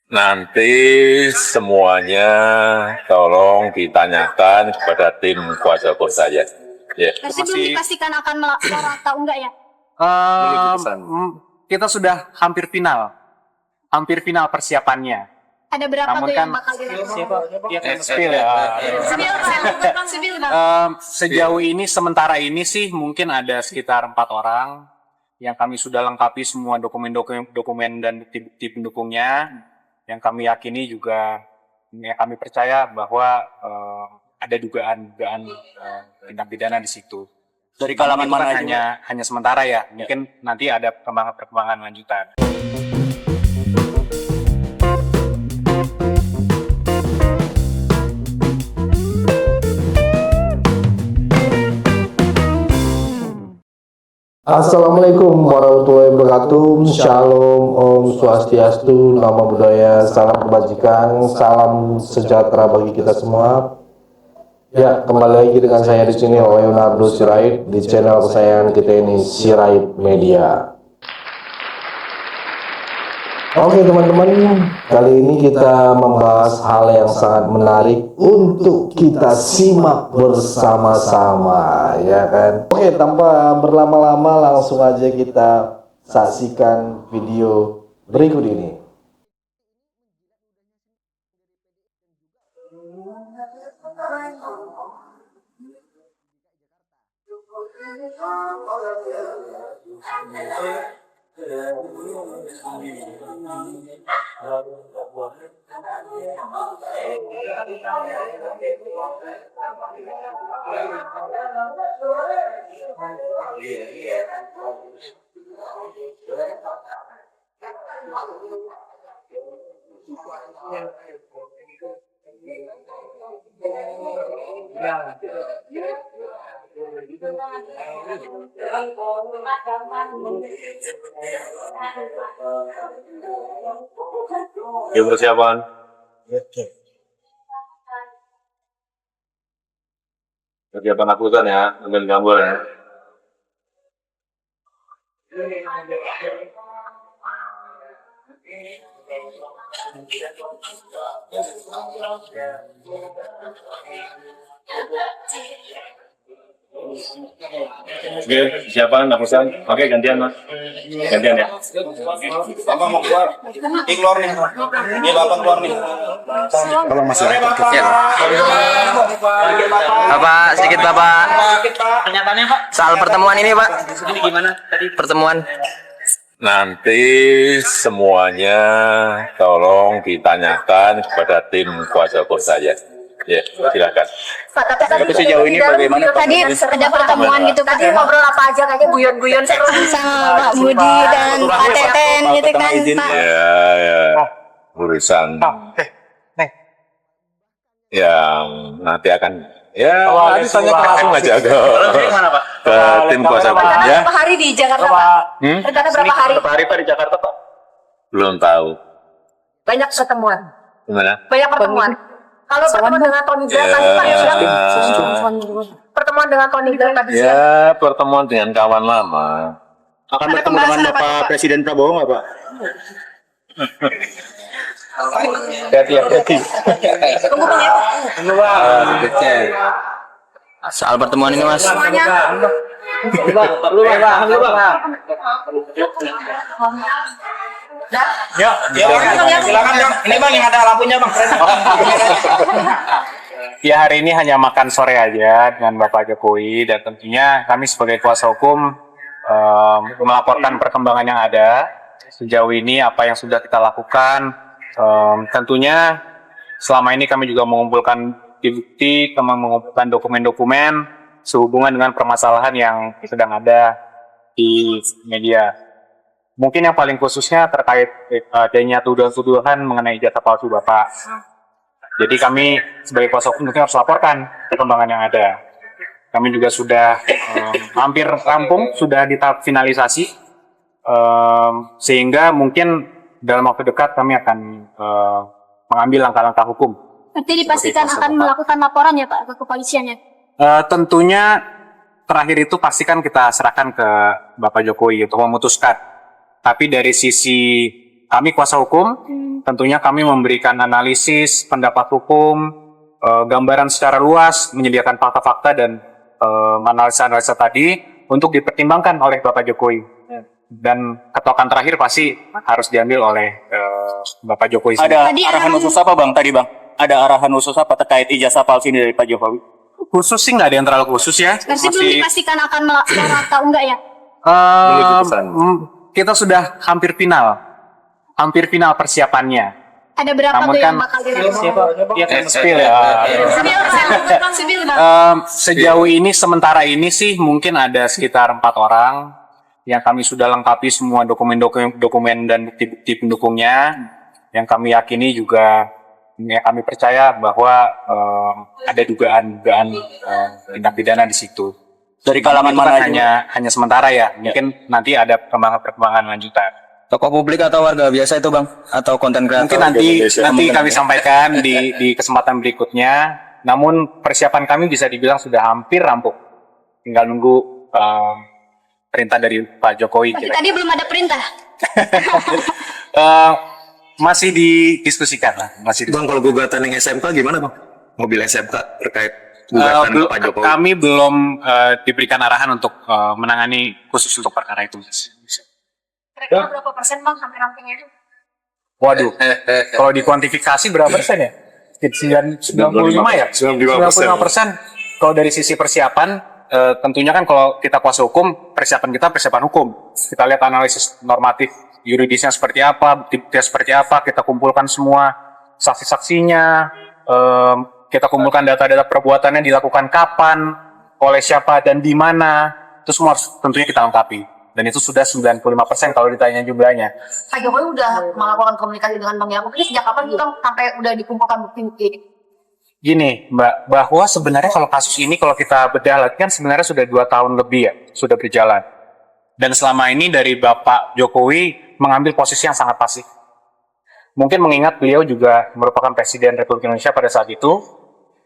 Nanti semuanya tolong ditanyakan kepada tim kuasa hukum saya. Ya. Masih belum dipastikan akan melapor atau enggak ya? Kita sudah hampir final persiapannya. Ada berapa Namun tuh kan yang bakal dilakukan? spill ya. Sibil, Sejauh ini sementara ini sih mungkin ada sekitar 4 orang yang kami sudah lengkapi semua dokumen dan bukti pendukungnya. Yang kami yakini juga, yang kami percaya bahwa ada dugaan tindak pidana di situ. Dari kalangan itu mana kan hanya sementara ya. Mungkin nanti ada perkembangan lanjutan. Assalamualaikum warahmatullahi wabarakatuh. Shalom, Om Swastiastu, Namo Buddhaya, salam kebajikan, salam sejahtera bagi kita semua. Ya, kembali lagi dengan saya di sini Leonardo Sirait di channel kesayangan kita ini, Sirait Media. Oke teman-teman, kali ini kita membahas hal yang sangat menarik untuk kita simak bersama-sama, ya kan? Oke, tanpa berlama-lama langsung aja kita saksikan video berikut ini. Ya, persiapan. Persiapan akutan ya, ambil gambar ya. Oke, persiapan akutan. Oke, gantian mas. Gantian ya. Bapak mau keluar? Ini keluar nih. Ini bapak keluar nih. Tolong Mas. Bapak, sedikit Bapak. Kenyataannya Pak. Soal pertemuan ini Pak. Ini gimana tadi? Pertemuan. Nanti semuanya tolong ditanyakan kepada tim kuasa hukum saya. Ya, silakan. Pak, Tapi sejauh ini bagaimana Pak? tadi ada pertemuan gitu, tadi ngobrol apa aja kayaknya guyon-guyon seru sama Pak Budi dan Pak Teten gitu kan Pak. Ya, urusan yang nanti akan nanti tanya langsung aja ke tim kuasa hukum Rencana ya. berapa hari di Jakarta Pak? Rencana berapa hari? Berapa hari Pak di Jakarta Pak? Belum tahu. Banyak pertemuan. Gimana? Banyak pertemuan. Kalau pertemuan dengan Tony Blair tadi Pak bilang pertemuan dengan Tony Blair tadi siang. Ya, pertemuan dengan kawan lama. Akan bertemu dengan Bapak Presiden Prabowo nggak Pak? Hati-hati. Tunggu Bang ya. Soal pertemuan ini Mas. Semuanya. Ya, silakan Bang. Ini Bang yang ada lampunya Bang. Ya, hari ini hanya makan sore aja dengan Bapak Jokowi, dan tentunya kami sebagai kuasa hukum melaporkan perkembangan yang ada sejauh ini, apa yang sudah kita lakukan. Tentunya selama ini kami juga mengumpulkan bukti, mengumpulkan dokumen-dokumen sehubungan dengan permasalahan yang sedang ada di media. Mungkin yang paling khususnya terkait adanya tuduhan-tuduhan mengenai ijazah palsu Bapak. Jadi kami sebagai kuasa hukum tentunya harus laporkan perkembangan yang ada. Kami juga sudah hampir rampung, sudah di tahap finalisasi, sehingga mungkin dalam waktu dekat kami akan mengambil langkah-langkah hukum. Nanti dipastikan akan melakukan laporan ya Pak ke kepolisian ya? Tentunya terakhir itu pastikan kita serahkan ke Bapak Jokowi untuk memutuskan. Tapi dari sisi kami kuasa hukum, tentunya kami memberikan analisis, pendapat hukum, gambaran secara luas, menyediakan fakta-fakta dan analisa-analisa tadi untuk dipertimbangkan oleh Bapak Jokowi. Dan ketokan terakhir pasti harus diambil oleh Bapak Jokowi sendiri. Ada arahan khusus apa Bang tadi Bang? Ada arahan khusus apa terkait ijazah palsu ini dari Pak Jokowi? Khusus sih nggak ada yang terlalu khusus ya. Versi belum dipastikan akan melaksanakan atau enggak ya? Kita sudah hampir final persiapannya. Ada berapa Namun tuh kan- yang bakal dilakukan? Spill ya. Sibil Bang. Sejauh ini sementara ini sih mungkin ada sekitar 4 orang yang kami sudah lengkapi semua dokumen dan bukti-bukti pendukungnya, yang kami yakini juga yang kami percaya bahwa ada dugaan tindak pidana di situ. Dari kalangan Itu mana kan aja? hanya sementara ya. Mungkin nanti ada perkembangan lanjutan. Tokoh publik atau warga biasa itu bang? Atau konten kreator? Mungkin nanti kami sampaikan di kesempatan berikutnya. Namun persiapan kami bisa dibilang sudah hampir rampung. Tinggal nunggu perintah dari Pak Jokowi. Tapi tadi belum ada perintah. Masih didiskusikan lah. Bang, kalau gugatan yang SMK gimana bang? Mobil SMK terkait gugatan Pak Jokowi. Kami belum diberikan arahan untuk menangani khusus untuk perkara itu. Kira-kira berapa persen Bang sampai rampungnya? Waduh, kalau dikuantifikasi berapa persen ya? 95 ya? 95%. Kalau dari sisi persiapan, tentunya kan kalau kita kuasa hukum, persiapan kita persiapan hukum. Kita lihat analisis normatif yuridisnya seperti apa, bukti-buktinya seperti apa, kita kumpulkan semua saksi-saksinya, kita kumpulkan data-data perbuatannya dilakukan kapan, oleh siapa, dan di mana. Itu semua harus tentunya kita lengkapi. Dan itu sudah 95% kalau ditanya jumlahnya. Pak Jokowi udah melakukan komunikasi dengan Bang Yakub ini sejak kapan Bang sampai udah dikumpulkan bukti-bukti ini? Gini, Mbak, bahwa sebenarnya kalau kasus ini kalau kita bedah lagi kan sebenarnya sudah 2 tahun lebih ya, sudah berjalan. Dan selama ini dari Bapak Jokowi mengambil posisi yang sangat pasif. Mungkin mengingat beliau juga merupakan Presiden Republik Indonesia pada saat itu,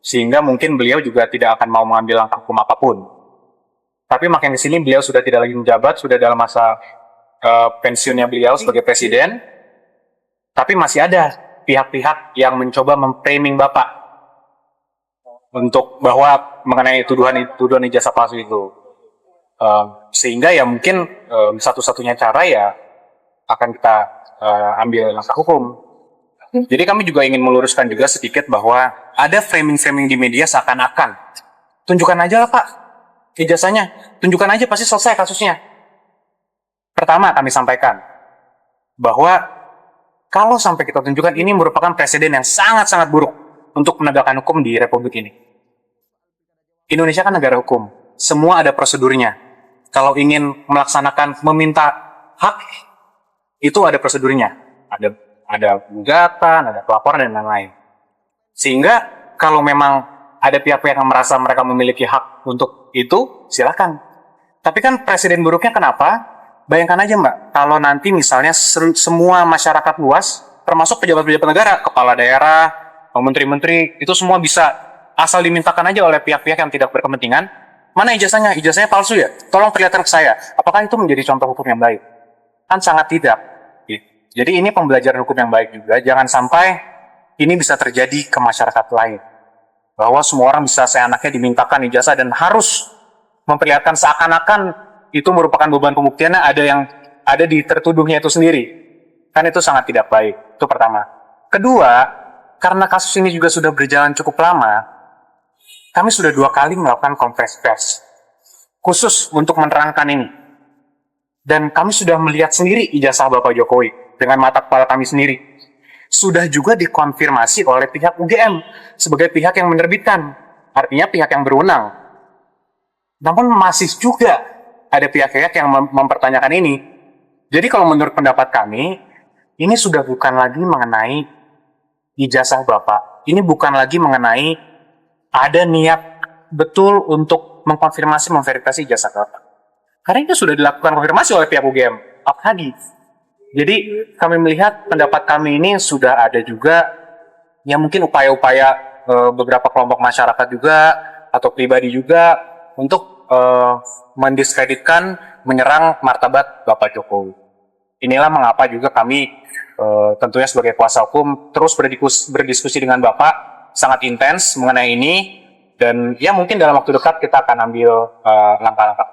sehingga mungkin beliau juga tidak akan mau mengambil langkah hukum apapun. Tapi makin di sini beliau sudah tidak lagi menjabat, sudah dalam masa pensiunnya beliau sebagai Presiden, tapi masih ada pihak-pihak yang mencoba memframing Bapak untuk bahwa mengenai tuduhan ijazah palsu itu. Sehingga ya mungkin satu-satunya cara ya akan kita ambil langkah hukum. Jadi kami juga ingin meluruskan juga sedikit bahwa ada framing-framing di media seakan-akan tunjukkan aja lah Pak ijazahnya, tunjukkan aja pasti selesai kasusnya. Pertama kami sampaikan bahwa kalau sampai kita tunjukkan ini merupakan presiden yang sangat-sangat buruk untuk menegakkan hukum di Republik ini. Indonesia kan negara hukum, semua ada prosedurnya. Kalau ingin melaksanakan meminta hak, itu ada prosedurnya. Ada gugatan, ada pelaporan, dan lain-lain. Sehingga kalau memang ada pihak-pihak yang merasa mereka memiliki hak untuk itu, silakan. Tapi kan presiden buruknya kenapa? Bayangkan aja Mbak, kalau nanti misalnya semua masyarakat luas, termasuk pejabat-pejabat negara, kepala daerah, menteri-menteri, itu semua bisa asal dimintakan aja oleh pihak-pihak yang tidak berkepentingan, mana ijazahnya? Ijazahnya palsu ya? Tolong perlihatkan ke saya. Apakah itu menjadi contoh hukum yang baik? Kan sangat tidak. Jadi ini pembelajaran hukum yang baik juga. Jangan sampai ini bisa terjadi ke masyarakat lain. Bahwa semua orang bisa seenaknya dimintakan ijazah dan harus memperlihatkan seakan-akan itu merupakan beban pembuktiannya ada di tertuduhnya itu sendiri. Kan itu sangat tidak baik. Itu pertama. Kedua, karena kasus ini juga sudah berjalan cukup lama, kami sudah 2 kali melakukan konferensi pers khusus untuk menerangkan ini. Dan kami sudah melihat sendiri ijazah Bapak Jokowi dengan mata kepala kami sendiri. Sudah juga dikonfirmasi oleh pihak UGM sebagai pihak yang menerbitkan, artinya pihak yang berwenang. Namun masih juga ada pihak-pihak yang mempertanyakan ini. Jadi kalau menurut pendapat kami, ini sudah bukan lagi mengenai ijazah Bapak. Ini bukan lagi mengenai ada niat betul untuk mengkonfirmasi, memverifikasi ijazah Bapak. Karena itu sudah dilakukan konfirmasi oleh pihak UGM. Tadi. Jadi kami melihat pendapat kami ini sudah ada juga ya mungkin upaya-upaya beberapa kelompok masyarakat juga atau pribadi juga untuk mendiskreditkan, menyerang martabat Bapak Jokowi. Inilah mengapa juga kami tentunya sebagai kuasa hukum terus berdiskusi dengan Bapak sangat intens mengenai ini, dan ya mungkin dalam waktu dekat kita akan ambil langkah-langkah.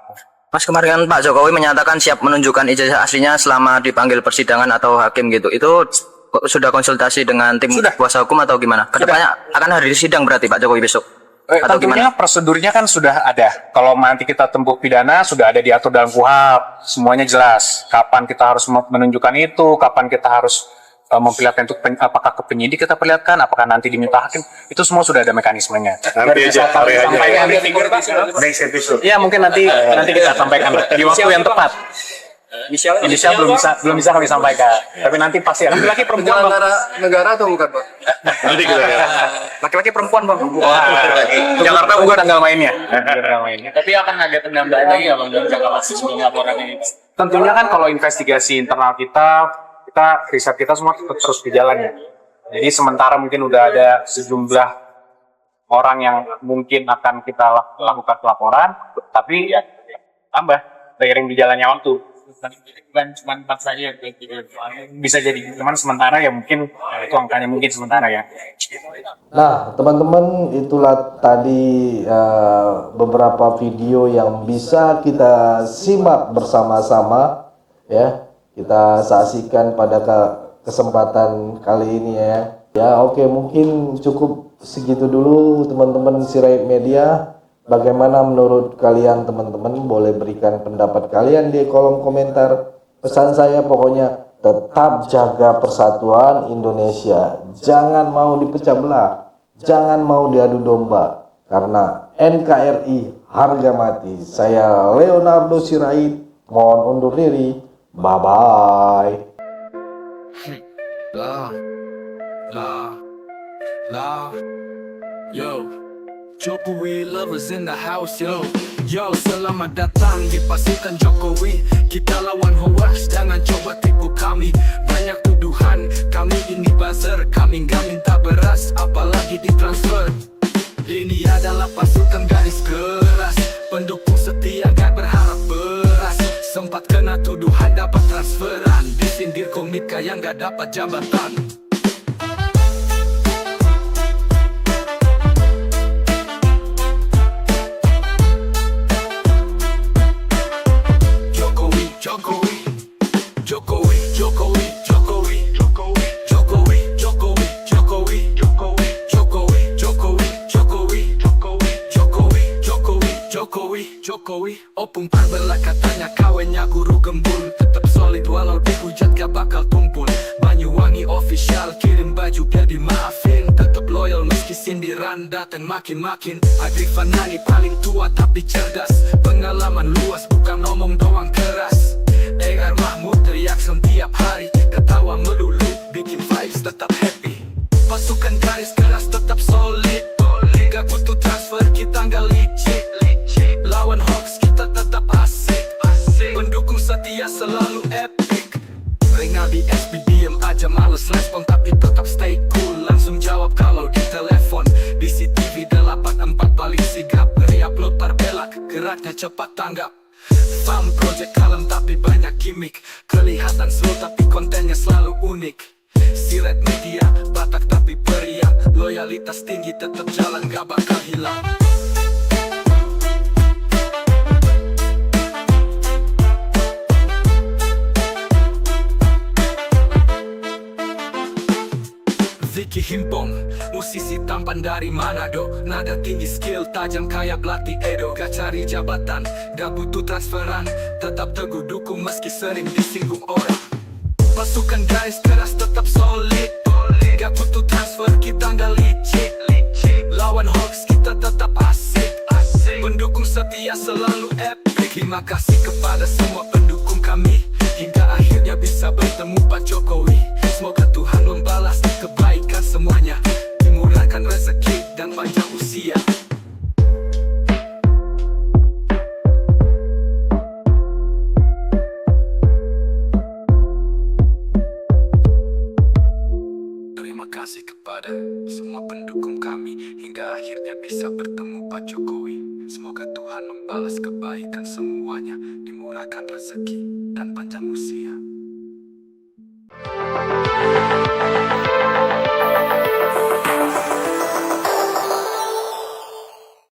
Mas, kemarin Pak Jokowi menyatakan siap menunjukkan ijazah aslinya selama dipanggil persidangan atau hakim gitu. Itu sudah konsultasi dengan tim kuasa hukum atau gimana? Kedepannya akan hadir sidang berarti Pak Jokowi besok? Atau Tentunya gimana? prosedurnya kan sudah ada. Kalau nanti kita tempuh pidana sudah ada diatur dalam KUHP, semuanya jelas. Kapan kita harus menunjukkan itu, kapan kita harus memperlihatkan itu, apakah ke penyidik kita perlihatkan, apakah nanti diminta hakim, itu semua sudah ada mekanismenya. Nanti aja, Iya, mungkin nanti kita sampaikan di waktu yang tepat. Inisial belum bisa kami sampaikan, tapi nanti pasti laki-laki perempuan negara atau bukan, Pak? Nanti kita lihat. Laki-laki perempuan Bang? Jakarta bukan tanggal mainnya. Tapi akan ada penambahan lagi ya Bang, jangka waktu sebelum laporan ini? Tentunya kan kalau investigasi internal kita riset kita semua terus berjalan ya. Jadi sementara mungkin udah ada sejumlah orang yang mungkin akan kita lakukan pelaporan, tapi ya tambah seiring berjalannya waktu. Bukan cuma 4 saja, Bisa jadi cuman sementara ya, mungkin itu angkanya mungkin sementara ya. Nah, teman-teman, itulah tadi beberapa video yang bisa kita simak bersama-sama ya. Kita saksikan pada kesempatan kali ini ya. Ya, oke, mungkin cukup segitu dulu teman-teman Sirait Media. Bagaimana menurut kalian teman-teman? Boleh berikan pendapat kalian di kolom komentar. Pesan saya pokoknya tetap jaga persatuan Indonesia. Jangan mau dipecah belah. Jangan mau diadu domba. Karena NKRI harga mati. Saya Leonardo Sirait. Mohon undur diri. Bye-bye. Yo. Jokowi lovers in the house, yo. Yo, selamat datang di pasukan Jokowi. Kita lawan hoax, jangan coba tipu kami. Banyak tuduhan, kami ini buzzer. Kami gak minta beras, apalagi ditransfer. Ini adalah pasukan garis keras, pendukung setia gak berharap beras. Sempat kena tuduhan dapat transferan, disindir komika yang gak dapat jabatan. Jokowi, opung parbelah katanya kawennya guru gembul. Tetap solid walau dihujat gak bakal tumpul. Banyuwangi official kirim baju biar dimaafin. Tetap loyal meski sindiran datang makin-makin. Adri Fanani paling tua tapi cerdas. Pengalaman luas bukan omong doang keras. Egar Mahmud teriak setiap hari. Ketawa melulu bikin vibes tetap happy. Pasukan garis keras tetap solid. Gak butuh transfer kita gak licik. Lawan hoax kita tetap asik. Pendukung setia selalu epic. Ring di SB diem aja males respon, tapi tetap stay cool. Langsung jawab kalau di telepon. Di CTV 84 paling sigap. Re-upload parbelak, geraknya cepat tanggap. Farm project kalem tapi banyak gimmick. Kelihatan slow tapi kontennya selalu unik. Sirait Media, Batak tapi periang. Loyalitas tinggi tetap jalan gak bakal hilang. Vicky Himpong, musisi tampan dari Manado. Nada tinggi, skill tajam kayak pelatih Edo. Gak cari jabatan, gak butuh transferan. Tetap teguh dukung meski sering disinggung orang. Pasukan garis keras tetap solid. Gak butuh transfer, kita gak licik. Lawan hoax kita tetap asik. Pendukung setia selalu epic. Terima kasih kepada semua pendukung kami. Hingga akhirnya bisa bertemu Pak Jokowi. Semoga Tuhan membalas kebaikan semuanya, dimurahkan rezeki dan panjang usia. Terima kasih kepada semua pendukung kami. Hingga akhirnya bisa bertemu Pak Jokowi. Semoga Tuhan membalas kebaikan semuanya, dimurahkan rezeki dan panjang usia.